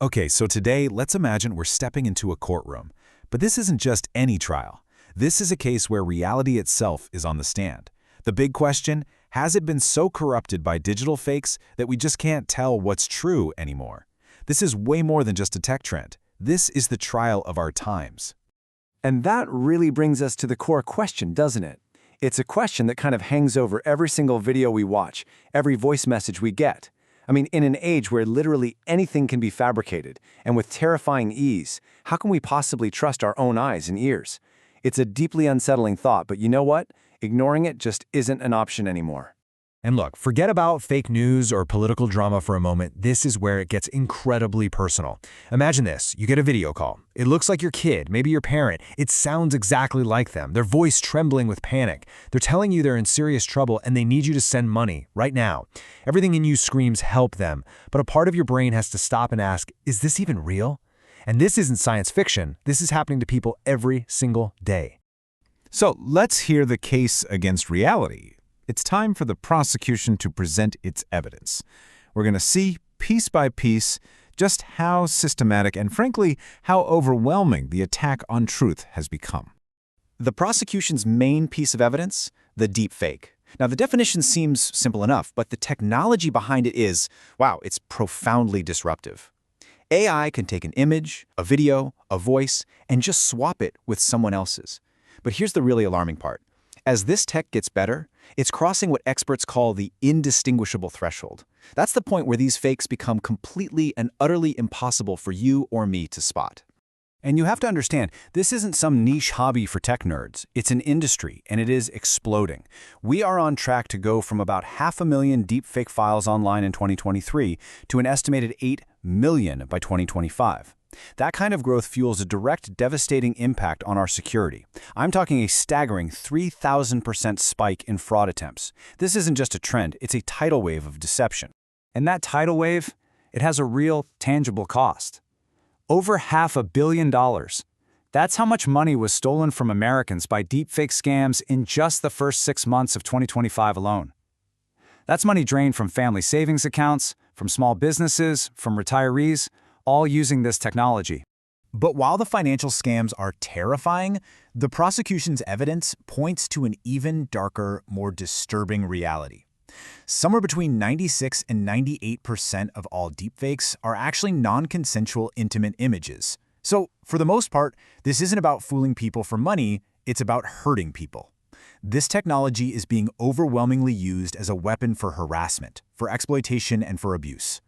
Okay, so today, let's imagine we're stepping into a courtroom. But this isn't just any trial. This is a case where reality itself is on the stand. The big question, has it been so corrupted by digital fakes that we just can't tell what's true anymore? This is way more than just a tech trend. This is the trial of our times. And that really brings us to the core question, doesn't it? It's a question that kind of hangs over every single video we watch, every voice message we get. I mean, in an age where literally anything can be fabricated, and with terrifying ease, how can we possibly trust our own eyes and ears? It's a deeply unsettling thought, but you know what? Ignoring it just isn't an option anymore. And look, forget about fake news or political drama for a moment. This is where it gets incredibly personal. Imagine this. You get a video call. It looks like your kid, maybe your parent. It sounds exactly like them, their voice trembling with panic. They're telling you they're in serious trouble and they need you to send money right now. Everything in you screams help them, but a part of your brain has to stop and ask, is this even real? And this isn't science fiction. This is happening to people every single day. So let's hear the case against reality. It's time for the prosecution to present its evidence. We're going to see, piece by piece, just how systematic and, frankly, how overwhelming the attack on truth has become. The prosecution's main piece of evidence? The deepfake. Now, the definition seems simple enough, but the technology behind it is, wow, it's profoundly disruptive. AI can take an image, a video, a voice, and just swap it with someone else's. But here's the really alarming part. As this tech gets better, it's crossing what experts call the indistinguishable threshold. That's the point where these fakes become completely and utterly impossible for you or me to spot. And you have to understand, this isn't some niche hobby for tech nerds. It's an industry, and it is exploding. We are on track to go from about 500,000 deepfake files online in 2023 to an estimated 8 million by 2025. That kind of growth fuels a direct, devastating impact on our security. I'm talking a staggering 3,000% spike in fraud attempts. This isn't just a trend, it's a tidal wave of deception. And that tidal wave, it has a real, tangible cost. Over $500 million. That's how much money was stolen from Americans by deepfake scams in just the first 6 months of 2025 alone. That's money drained from family savings accounts, from small businesses, from retirees, all using this technology. But while the financial scams are terrifying, the prosecution's evidence points to an even darker, more disturbing reality. Somewhere between 96 and 98% of all deepfakes are actually non-consensual intimate images. So, for the most part, this isn't about fooling people for money, it's about hurting people. This technology is being overwhelmingly used as a weapon for harassment, for exploitation, and for abuse.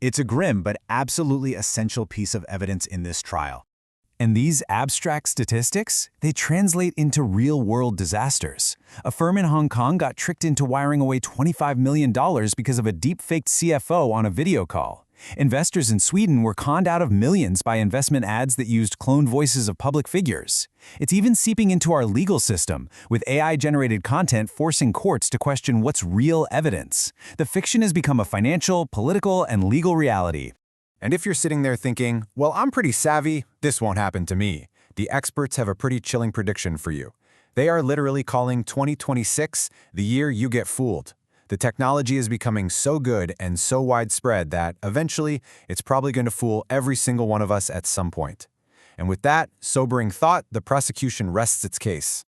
It's a grim but absolutely essential piece of evidence in this trial. And these abstract statistics, they translate into real-world disasters. A firm in Hong Kong got tricked into wiring away $25 million because of a deep-faked CFO on a video call. Investors in Sweden were conned out of millions by investment ads that used cloned voices of public figures. It's even seeping into our legal system, with AI-generated content forcing courts to question what's real evidence. The fiction has become a financial, political, and legal reality. And if you're sitting there thinking, well, I'm pretty savvy, this won't happen to me, the experts have a pretty chilling prediction for you. They are literally calling 2026 the year you get fooled. The technology is becoming so good and so widespread that, eventually, it's probably going to fool every single one of us at some point. And with that sobering thought, the prosecution rests its case.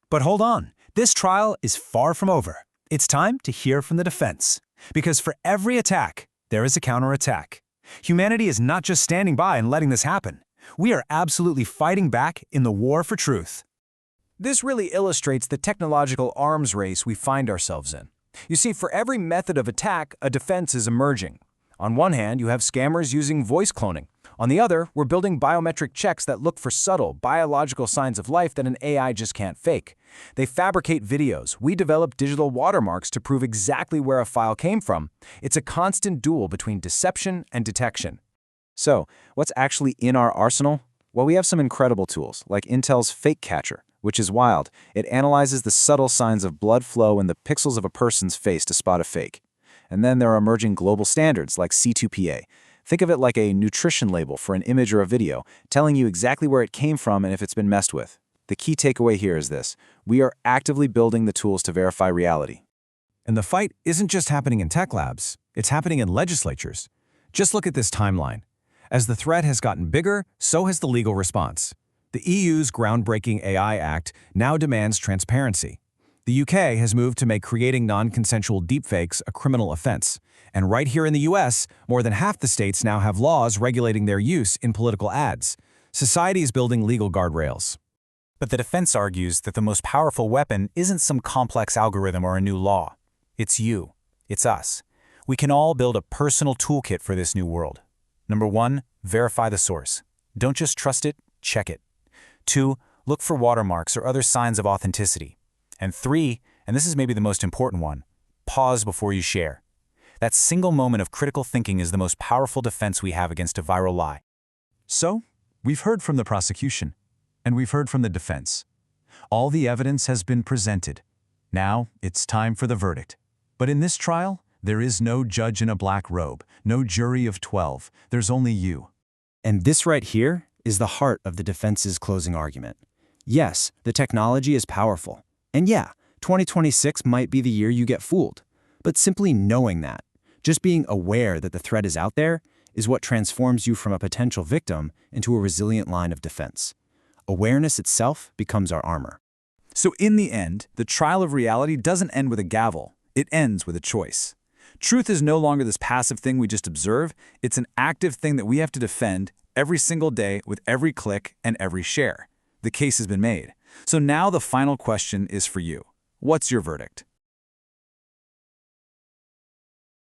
But hold on, this trial is far from over. It's time to hear from the defense. Because for every attack, there is a counterattack. Humanity is not just standing by and letting this happen. We are absolutely fighting back in the war for truth. This really illustrates the technological arms race we find ourselves in. You see, for every method of attack, a defense is emerging. On one hand, you have scammers using voice cloning. On the other, we're building biometric checks that look for subtle, biological signs of life that an AI just can't fake. They fabricate videos. We develop digital watermarks to prove exactly where a file came from. It's a constant duel between deception and detection. So, what's actually in our arsenal? Well, we have some incredible tools, like Intel's Fake Catcher, which is wild. It analyzes the subtle signs of blood flow in the pixels of a person's face to spot a fake. And then there are emerging global standards like C2PA. Think of it like a nutrition label for an image or a video, telling you exactly where it came from and if it's been messed with. The key takeaway here is this: we are actively building the tools to verify reality. And the fight isn't just happening in tech labs, it's happening in legislatures. Just look at this timeline. As the threat has gotten bigger, so has the legal response. The EU's groundbreaking AI Act now demands transparency. The UK has moved to make creating non-consensual deepfakes a criminal offense. And right here in the US, more than half the states now have laws regulating their use in political ads. Society is building legal guardrails. But the defense argues that the most powerful weapon isn't some complex algorithm or a new law. It's you. It's us. We can all build a personal toolkit for this new world. Number 1, verify the source. Don't just trust it, check it. 2, look for watermarks or other signs of authenticity. And 3, and this is maybe the most important one, pause before you share. That single moment of critical thinking is the most powerful defense we have against a viral lie. So, we've heard from the prosecution, and we've heard from the defense. All the evidence has been presented. Now, it's time for the verdict. But in this trial, there is no judge in a black robe, no jury of 12. There's only you. And this right here is the heart of the defense's closing argument. Yes, the technology is powerful. And yeah, 2026 might be the year you get fooled. But simply knowing that, just being aware that the threat is out there, is what transforms you from a potential victim into a resilient line of defense. Awareness itself becomes our armor. So in the end, the trial of reality doesn't end with a gavel. It ends with a choice. Truth is no longer this passive thing we just observe. It's an active thing that we have to defend every single day with every click and every share. The case has been made. So now the final question is for you. What's your verdict?